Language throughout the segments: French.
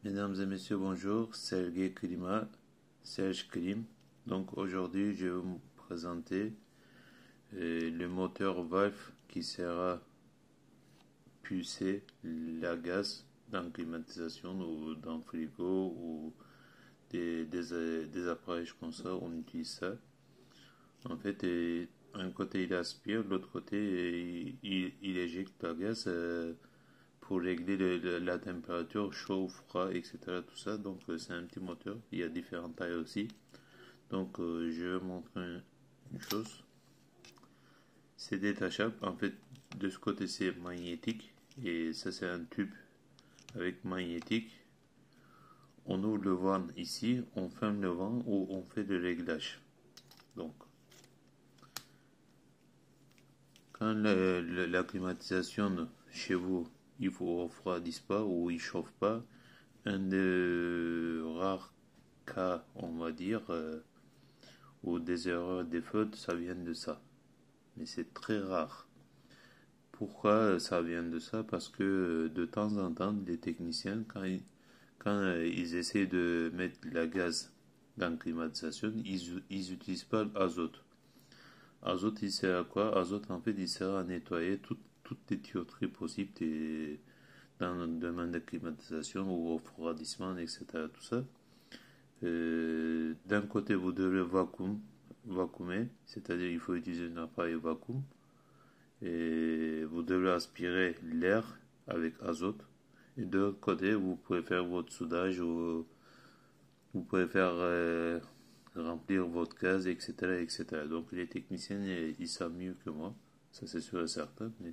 Mesdames et messieurs, bonjour, Serge Klim. Donc aujourd'hui, je vais vous présenter le moteur valve qui sert à pulser la gaz dans la climatisation ou dans le frigo ou des appareils comme ça, on utilise ça. En fait, un côté il aspire, l'autre côté il éjecte la gaz pour régler la température, chaud, froid, etc. Tout ça. Donc c'est un petit moteur. Il y a différentes tailles aussi. Donc je vais montrer une chose. C'est détachable. En fait, de ce côté c'est magnétique et ça c'est un tube avec magnétique. On ouvre le vent ici, on ferme le vent ou on fait le réglage. Donc quand la climatisation chez vous il faut refroidisse pas ou il chauffe pas, un des rares cas, on va dire, où des erreurs des fautes, ça vient de ça. Mais c'est très rare. Pourquoi ça vient de ça? Parce que de temps en temps, les techniciens, quand ils essaient de mettre la gaz dans la climatisation, ils utilisent pas l'azote. Azote, il sert à quoi? Azote, en fait, il sert à nettoyer toutes les tuyauteries possibles dans le domaine de climatisation ou refroidissement, etc. Tout ça. D'un côté, vous devez vacuumer, c'est-à-dire il faut utiliser un appareil vacuum, et vous devez aspirer l'air avec azote. Et de l'autre côté, vous pouvez faire votre soudage ou vous pouvez faire remplir votre gaz, etc., etc. Donc les techniciens, ils savent mieux que moi, ça c'est sûr et certain. Mais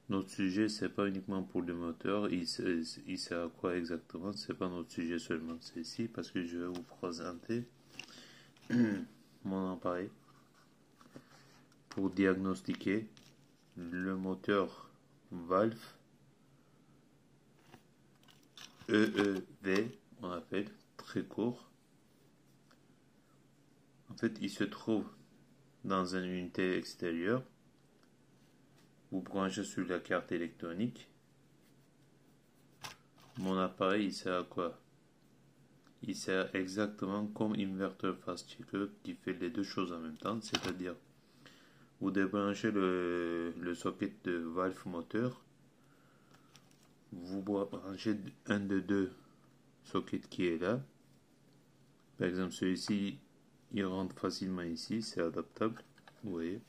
notre sujet, c'est pas uniquement pour le moteur, il sert à quoi exactement, c'est pas notre sujet seulement, c'est ici parce que je vais vous présenter mon appareil pour diagnostiquer le moteur valve EEV, on appelle, très court. En fait, il se trouve dans une unité extérieure. Vous branchez sur la carte électronique. Mon appareil, il sert à quoi? Il sert exactement comme inverter fast checker qui fait les deux choses en même temps, c'est-à-dire vous débranchez le socket de valve moteur, vous branchez un de deux sockets qui est là. Par exemple, celui-ci, il rentre facilement ici, c'est adaptable, vous voyez.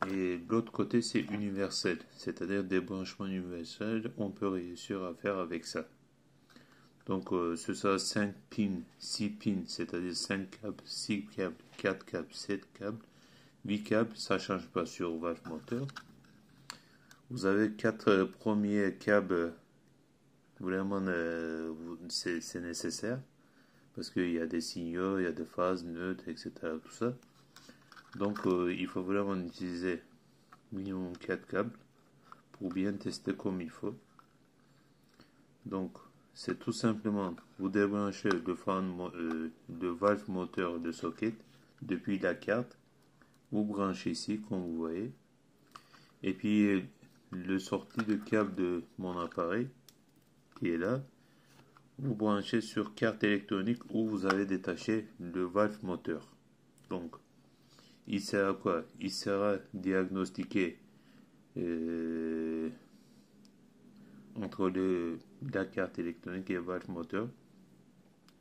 Et l'autre côté, c'est universel, c'est-à-dire des branchements universels, on peut réussir à faire avec ça. Donc, ce sera 5 pins, 6 pins, c'est-à-dire 5 câbles, 6 câbles, 4 câbles, 7 câbles, 8 câbles, ça ne change pas sur valve moteur. Vous avez 4 premiers câbles, vraiment, c'est nécessaire, parce qu'il y a des signaux, il y a des phases, neutres, etc. Tout ça. Donc, il faut vraiment utiliser minimum 4 câbles pour bien tester comme il faut. Donc, c'est tout simplement, vous débranchez le valve moteur de socket depuis la carte, vous branchez ici comme vous voyez, et puis le sortie de câble de mon appareil qui est là, vous branchez sur carte électronique où vous avez détaché le valve moteur. Donc, il sert à quoi? Il sert à diagnostiquer entre la carte électronique et le valve moteur.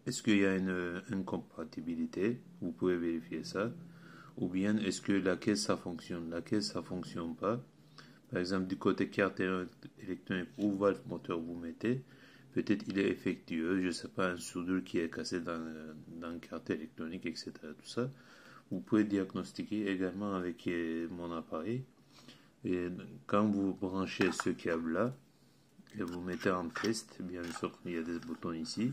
Est-ce qu'il y a une incompatibilité? Vous pouvez vérifier ça. Ou bien est-ce que la caisse ça fonctionne? La caisse ça fonctionne pas. Par exemple, du côté carte électronique ou valve moteur vous mettez, peut-être il est effectueux, je ne sais pas, un soudure qui est cassé dans la carte électronique, etc. Tout ça. Vous pouvez diagnostiquer également avec mon appareil. Et quand vous branchez ce câble-là, et vous mettez en test, bien sûr, il y a des boutons ici.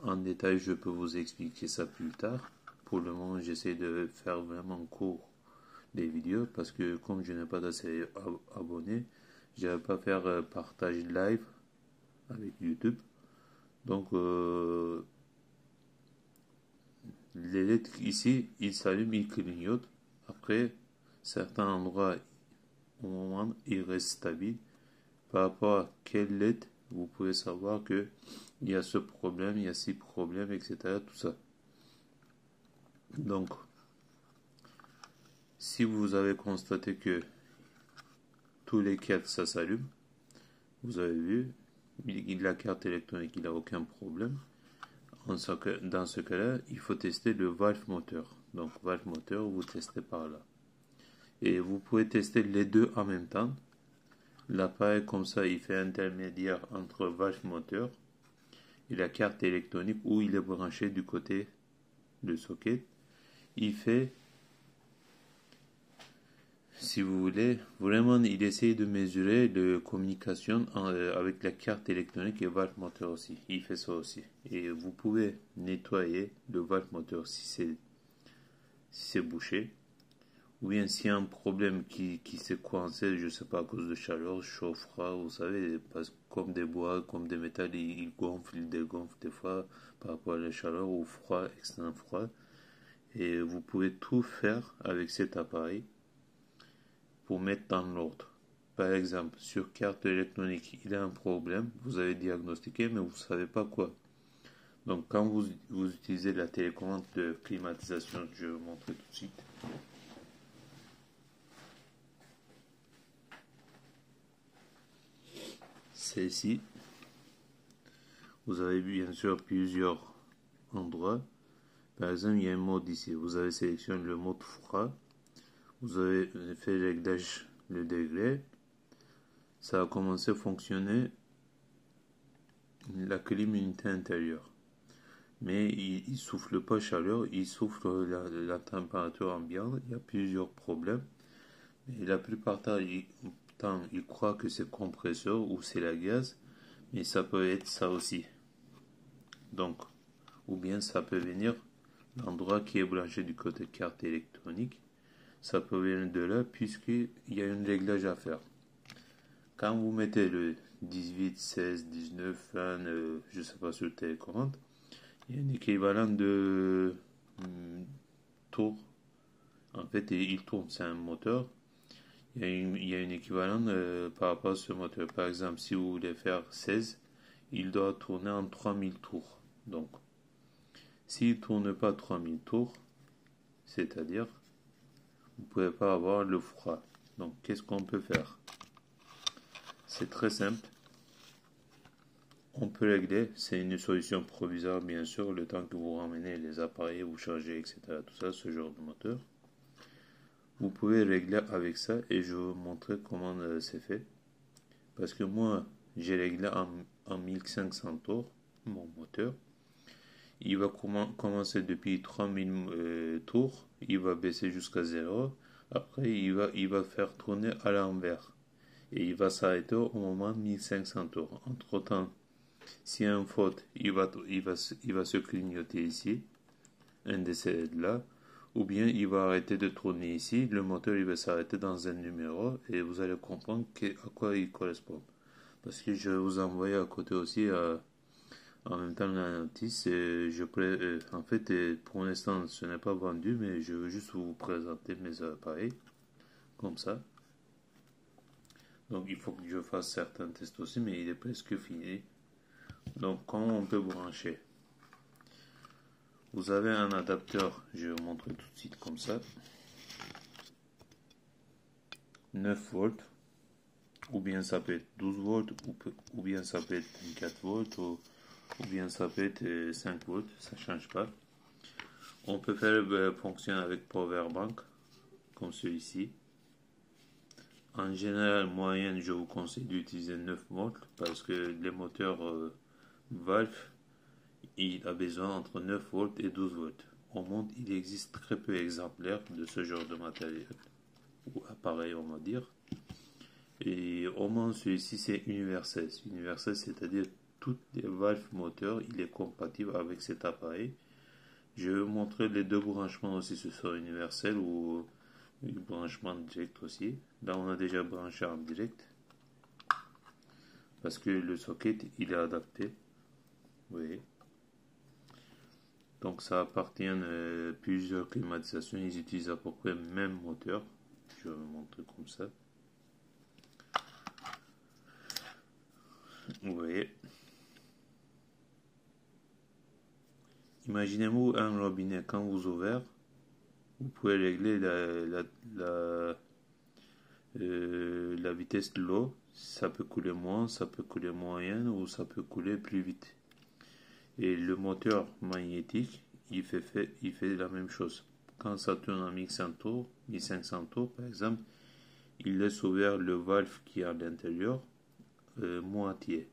En détail, je peux vous expliquer ça plus tard. Pour le moment, j'essaie de faire vraiment court des vidéos parce que comme je n'ai pas d'assez abonnés, je ne vais pas faire partage live avec YouTube. Donc, les lettres ici, ils s'allument, ils clignotent. Après, certains endroits, au moment, ils restent stables. par rapport à quelle LED vous pouvez savoir que il y a ce problème, il y a ces problèmes, etc. Tout ça. Donc, si vous avez constaté que tous les 4 ça s'allume, vous avez vu, la carte électronique il n'a aucun problème. Dans ce cas-là, il faut tester le valve moteur. Donc, valve moteur, vous testez par là. Et vous pouvez tester les deux en même temps. L'appareil comme ça, il fait intermédiaire entre valve moteur et la carte électronique où il est branché du côté du socket. Il fait, si vous voulez, vraiment il essaye de mesurer la communication avec la carte électronique et valve moteur aussi. Il fait ça aussi. Et vous pouvez nettoyer le valve moteur si c'est bouché. Ou bien s'il y a un problème qui s'est coincé, je ne sais pas, à cause de chaleur, chaud, froid, vous savez, parce que comme des bois, comme des métals, ils gonflent, ils dégonflent des fois par rapport à la chaleur ou froid, extrême froid. Et vous pouvez tout faire avec cet appareil pour mettre dans l'ordre. Par exemple, sur carte électronique, il y a un problème, vous avez diagnostiqué, mais vous ne savez pas quoi. Donc quand vous utilisez la télécommande de climatisation, je vais vous montrer tout de suite. C'est ici. Vous avez bien sûr plusieurs endroits. Par exemple, il y a un mode ici. Vous avez sélectionné le mode froid. Vous avez fait le réglage le degré. Ça a commencé à fonctionner la clim unité intérieure. Mais il ne souffle pas chaleur, il souffle la température ambiante. Il y a plusieurs problèmes. Et la plupart du temps, il croit que c'est compresseur ou c'est la gaz. Mais ça peut être ça aussi. Donc, ou bien ça peut venir l'endroit qui est branché du côté carte électronique. Ça peut venir de là puisqu'il y a un réglage à faire. Quand vous mettez le 18, 16, 19, 20, je ne sais pas sur télécommande, il y a un équivalent de tour. En fait, il tourne, c'est un moteur. Il y a un équivalent par rapport à ce moteur. Par exemple, si vous voulez faire 16, il doit tourner en 3000 tours. Donc, s'il ne tourne pas 3000 tours, c'est-à-dire, vous ne pouvez pas avoir le froid. Donc, qu'est-ce qu'on peut faire? C'est très simple. On peut régler, c'est une solution provisoire bien sûr, le temps que vous ramenez les appareils, vous chargez, etc. Tout ça, ce genre de moteur. Vous pouvez régler avec ça et je vais vous montrer comment c'est fait. Parce que moi, j'ai réglé en 1500 tours mon moteur. Il va commencer depuis 3000 tours, il va baisser jusqu'à 0. Après, il va faire tourner à l'envers. Et il va s'arrêter au moment de 1500 tours. Entre temps, s'il y a une faute, il va se clignoter ici, un de ces là, ou bien il va arrêter de tourner ici, le moteur il va s'arrêter dans un numéro et vous allez comprendre à quoi il correspond. Parce que je vais vous envoyer à côté aussi en même temps la notice. En fait, pour l'instant ce n'est pas vendu, mais je veux juste vous présenter mes appareils comme ça. Donc il faut que je fasse certains tests aussi, mais il est presque fini. Donc comment on peut brancher? Vous avez un adapteur, je vais vous montrer tout de suite comme ça. 9 volts, ou bien ça peut être 12 volts, ou bien ça peut être 4 volts, ou bien ça peut être 5 volts, ça ne change pas. On peut faire fonctionner avec power bank, comme celui-ci. En général, moyenne, je vous conseille d'utiliser 9 volts, parce que les moteurs valve, il a besoin entre 9 volts et 12 volts. Au monde, il existe très peu d'exemplaires de ce genre de matériel, ou appareil, on va dire. Et au moins, celui-ci, c'est universel. Universel, c'est-à-dire toutes les valves moteurs, il est compatible avec cet appareil. Je vais vous montrer les deux branchements aussi, ce soit universel ou le branchement direct aussi. Là, on a déjà branché en direct, parce que le socket, il est adapté. Vous voyez. Donc ça appartient à plusieurs climatisations, ils utilisent à peu près le même moteur. Je vais vous montrer comme ça. Vous voyez. Imaginez-vous un robinet, quand vous ouvrez, vous pouvez régler la vitesse de l'eau. Ça peut couler moins, ça peut couler moyen ou ça peut couler plus vite. Et le moteur magnétique, il fait la même chose. Quand ça tourne à 1500 tours par exemple, il laisse ouvert le valve qui est à l'intérieur, moitié.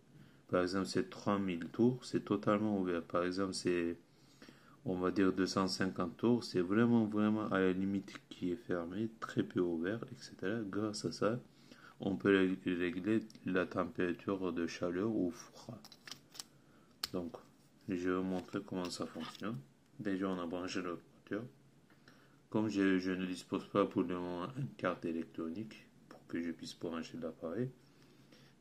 Par exemple, c'est 3000 tours, c'est totalement ouvert. Par exemple, c'est, on va dire 250 tours, c'est vraiment à la limite qui est fermé, très peu ouvert, etc. Grâce à ça, on peut régler la température de chaleur ou froid. Donc, je vais vous montrer comment ça fonctionne. Déjà, on a branché le moteur. Comme je ne dispose pas pour le moment d'une carte électronique pour que je puisse brancher l'appareil,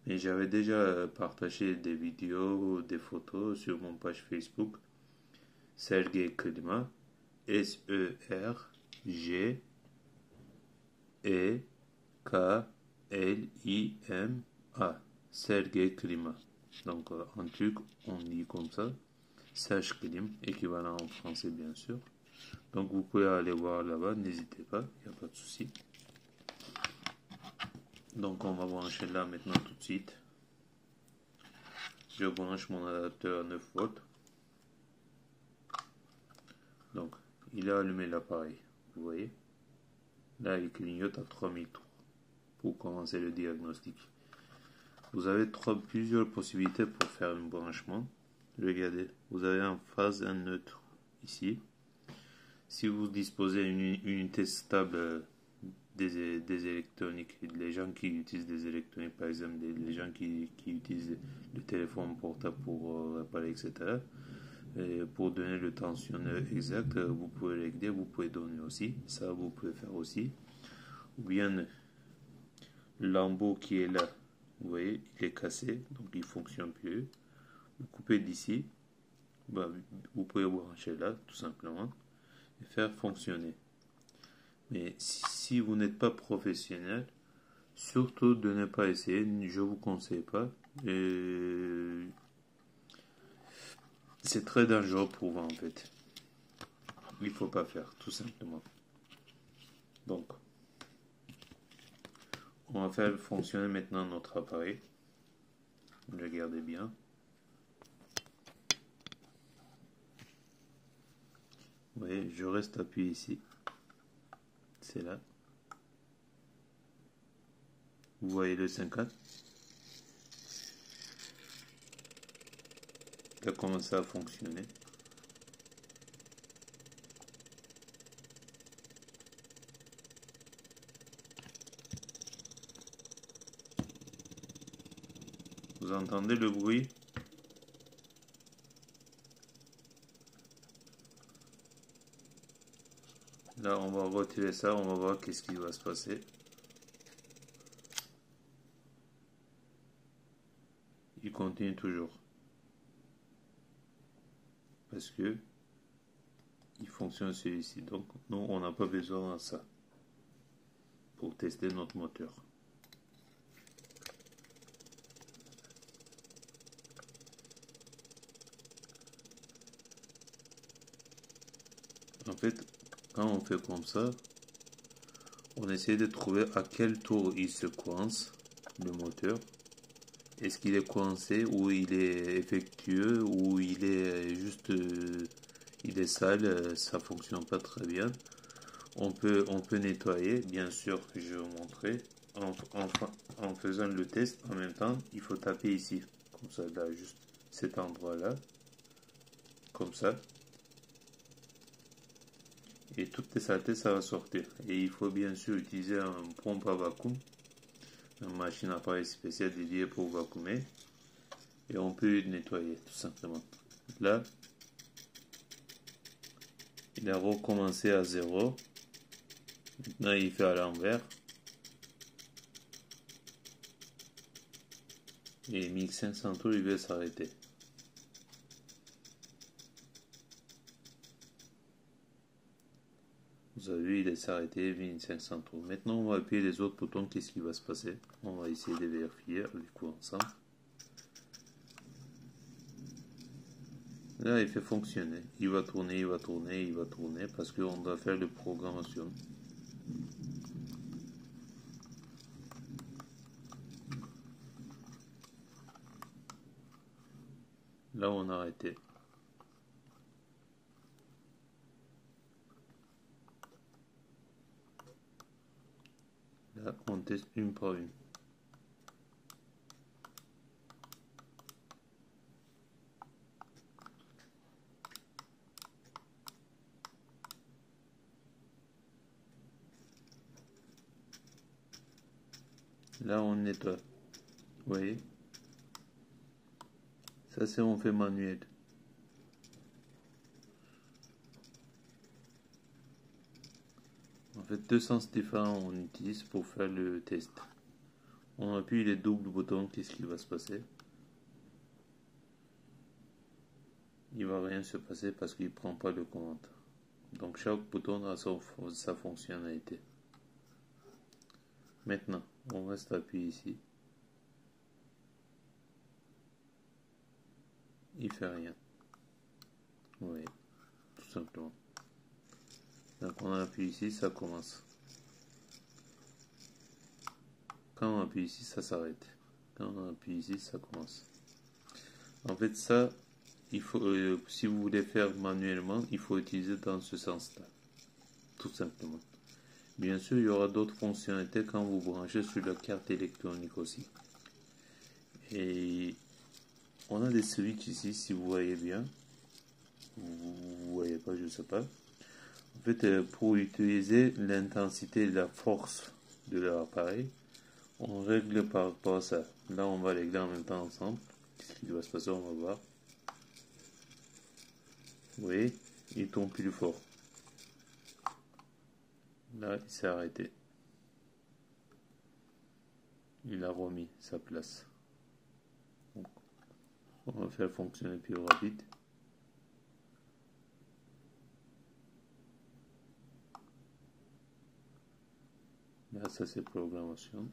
mais j'avais déjà partagé des vidéos, des photos sur mon page Facebook, Sergey Klima, S-E-R-G-E-K-L-I-M-A, Sergey Klima. Donc en turc, on dit comme ça, Serge Klim, équivalent en français bien sûr. Donc vous pouvez aller voir là-bas, n'hésitez pas, il n'y a pas de souci. Donc on va brancher là maintenant tout de suite. Je branche mon adapteur à 9 volts. Donc il a allumé l'appareil, vous voyez. Là il clignote à 3000 tours pour commencer le diagnostic. Vous avez plusieurs possibilités pour faire un branchement. Regardez, vous avez en phase un neutre ici. Si vous disposez d'une unité stable des électroniques, les gens qui utilisent des électroniques, par exemple, les gens qui utilisent le téléphone portable pour réparer, etc., et pour donner le tensionneur exact, vous pouvez régler, vous pouvez donner aussi, ça vous pouvez faire aussi. Ou bien l'embout qui est là, vous voyez, il est cassé, donc il ne fonctionne plus. Vous coupez d'ici, vous pouvez brancher là, tout simplement, et faire fonctionner. Mais si vous n'êtes pas professionnel, surtout de ne pas essayer, je ne vous conseille pas. C'est très dangereux pour vous en fait. Il ne faut pas faire, tout simplement. Donc, on va faire fonctionner maintenant notre appareil. Regardez bien. Vous voyez, je reste appuyé ici. C'est là. Vous voyez le 50. Il a commencé à fonctionner. Vous entendez le bruit? Là, on va retirer ça, on va voir qu'est-ce qui va se passer. Il continue toujours. Parce que il fonctionne celui-ci. Donc, nous, on n'a pas besoin de ça pour tester notre moteur. En fait, quand on fait comme ça, on essaie de trouver à quel tour il se coince, le moteur. Est-ce qu'il est coincé ou il est effectueux ou il est juste il est sale, ça fonctionne pas très bien. On peut nettoyer, bien sûr, je vais vous montrer. En faisant le test, en même temps, il faut taper ici, comme ça, là, juste cet endroit-là, comme ça. Et toutes les saletés, ça va sortir. Et il faut bien sûr utiliser un pompe à vacuum, une machine à appareil spéciale dédiée pour vacuumer. Et on peut nettoyer, tout simplement. Là, il a recommencé à 0. Maintenant, il fait à l'envers. Et 1500 tours, il va s'arrêter. Vous avez vu, il s'est arrêté, 1500 tours. Maintenant, on va appuyer les autres boutons. Qu'est-ce qui va se passer? On va essayer de vérifier avec vous ensemble. Là, il fait fonctionner. Il va tourner, il va tourner, il va tourner parce qu'on doit faire de programmation. Là, on a arrêté. Là, on teste une par une. Là, on nettoie. Vous voyez? Ça, c'est on fait manuel. En fait, deux sens différents on utilise pour faire le test. On appuie les doubles boutons, qu'est-ce qui va se passer? Il va rien se passer parce qu'il ne prend pas de commande. Donc chaque bouton a sa fonctionnalité. Maintenant, on reste appuyé ici. Il fait rien. Oui, tout simplement. Donc on appuie ici, ça commence. Quand on appuie ici, ça s'arrête. Quand on appuie ici, ça commence. En fait, ça, il faut, si vous voulez faire manuellement, il faut utiliser dans ce sens-là. Tout simplement. Bien sûr, il y aura d'autres fonctionnalités quand vous branchez sur la carte électronique aussi. Et on a des switches ici, si vous voyez bien. Vous voyez pas, je sais pas. En fait, pour utiliser l'intensité et la force de l'appareil, on règle par rapport à ça. Là, on va régler en même temps ensemble. Qu'est-ce qui va se passer? On va voir. Vous voyez, il tombe plus fort. Là, il s'est arrêté. Il a remis sa place. Donc, on va faire fonctionner plus rapide. Là, ça c'est programmation.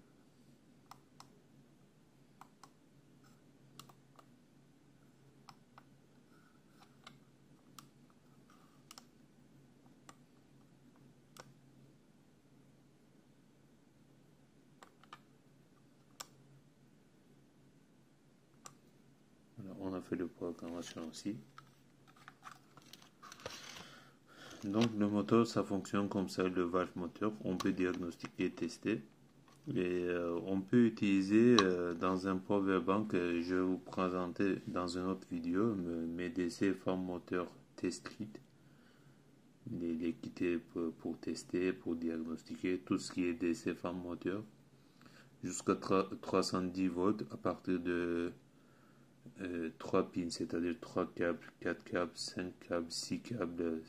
Voilà, on a fait de programmation aussi. Donc le moteur, ça fonctionne comme ça, le valve moteur. On peut diagnostiquer et tester. Et on peut utiliser dans un power bank, je vais vous présenter dans une autre vidéo, mes DC farm moteur test kit. Les kits pour tester, pour diagnostiquer tout ce qui est DC farm moteur. Jusqu'à 310 volts à partir de 3 pins, c'est-à-dire 3 câbles, 4 câbles, 5 câbles, 6 câbles.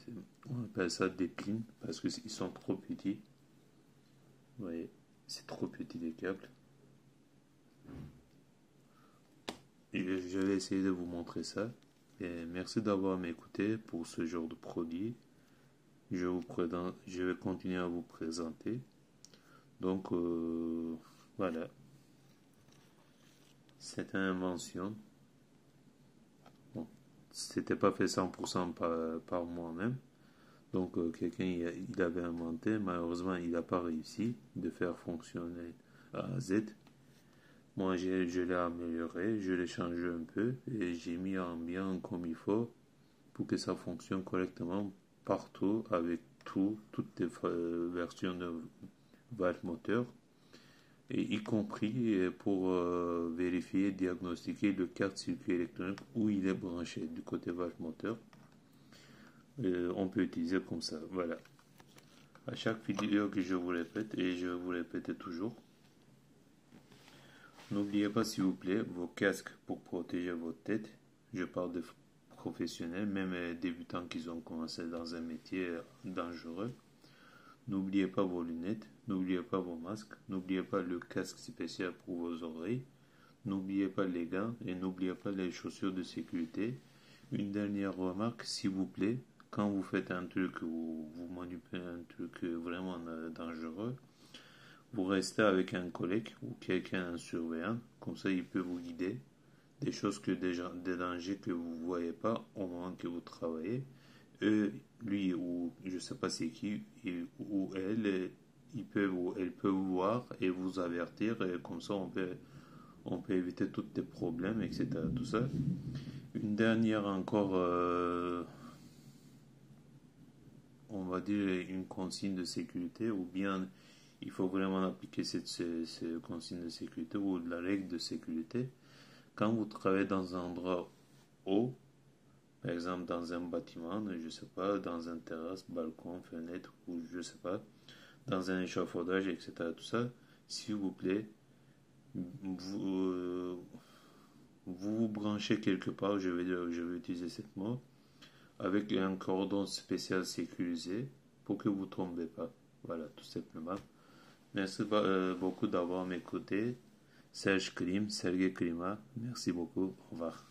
On appelle ça des pins parce qu'ils sont trop petits. Vous voyez, c'est trop petit les câbles. Et je vais essayer de vous montrer ça. Et merci d'avoir m'écouté pour ce genre de produit. Je vais continuer à vous présenter. Donc voilà, c'est une invention. Bon, c'était pas fait 100% par moi-même. Donc quelqu'un il avait inventé, malheureusement il n'a pas réussi de faire fonctionner A à Z. Moi je l'ai amélioré, je l'ai changé un peu et j'ai mis en bien comme il faut pour que ça fonctionne correctement partout avec toutes les versions de valve moteur et y compris pour vérifier, diagnostiquer le carte circuit électronique où il est branché du côté valve moteur. On peut utiliser comme ça, voilà. À chaque vidéo que je vous répète, et je vous répète toujours, n'oubliez pas s'il vous plaît vos casques pour protéger votre tête. Je parle de professionnels, même débutants qui ont commencé dans un métier dangereux. N'oubliez pas vos lunettes, n'oubliez pas vos masques, n'oubliez pas le casque spécial pour vos oreilles, n'oubliez pas les gants et n'oubliez pas les chaussures de sécurité. Une dernière remarque, s'il vous plaît, quand vous faites un truc ou vous manipulez un truc vraiment dangereux, vous restez avec un collègue ou quelqu'un, un surveillant, comme ça il peut vous guider des choses des dangers que vous ne voyez pas au moment que vous travaillez. Lui ou je ne sais pas c'est qui, ou elle, il peut ou elle peut vous voir et vous avertir, et comme ça on peut éviter tous les problèmes, etc. Tout ça. Une dernière encore, on va dire une consigne de sécurité, ou bien il faut vraiment appliquer cette consigne de sécurité ou la règle de sécurité. Quand vous travaillez dans un endroit haut, par exemple dans un bâtiment, je ne sais pas, dans un terrasse, balcon, fenêtre, ou je ne sais pas, dans un échafaudage, etc. Tout ça, s'il vous plaît, vous, vous branchez quelque part, je vais utiliser cette mot, avec un cordon spécial sécurisé pour que vous ne tombez pas. Voilà, tout simplement. Merci beaucoup d'avoir m'écouté. Serge Klim, Sergei Klima, merci beaucoup. Au revoir.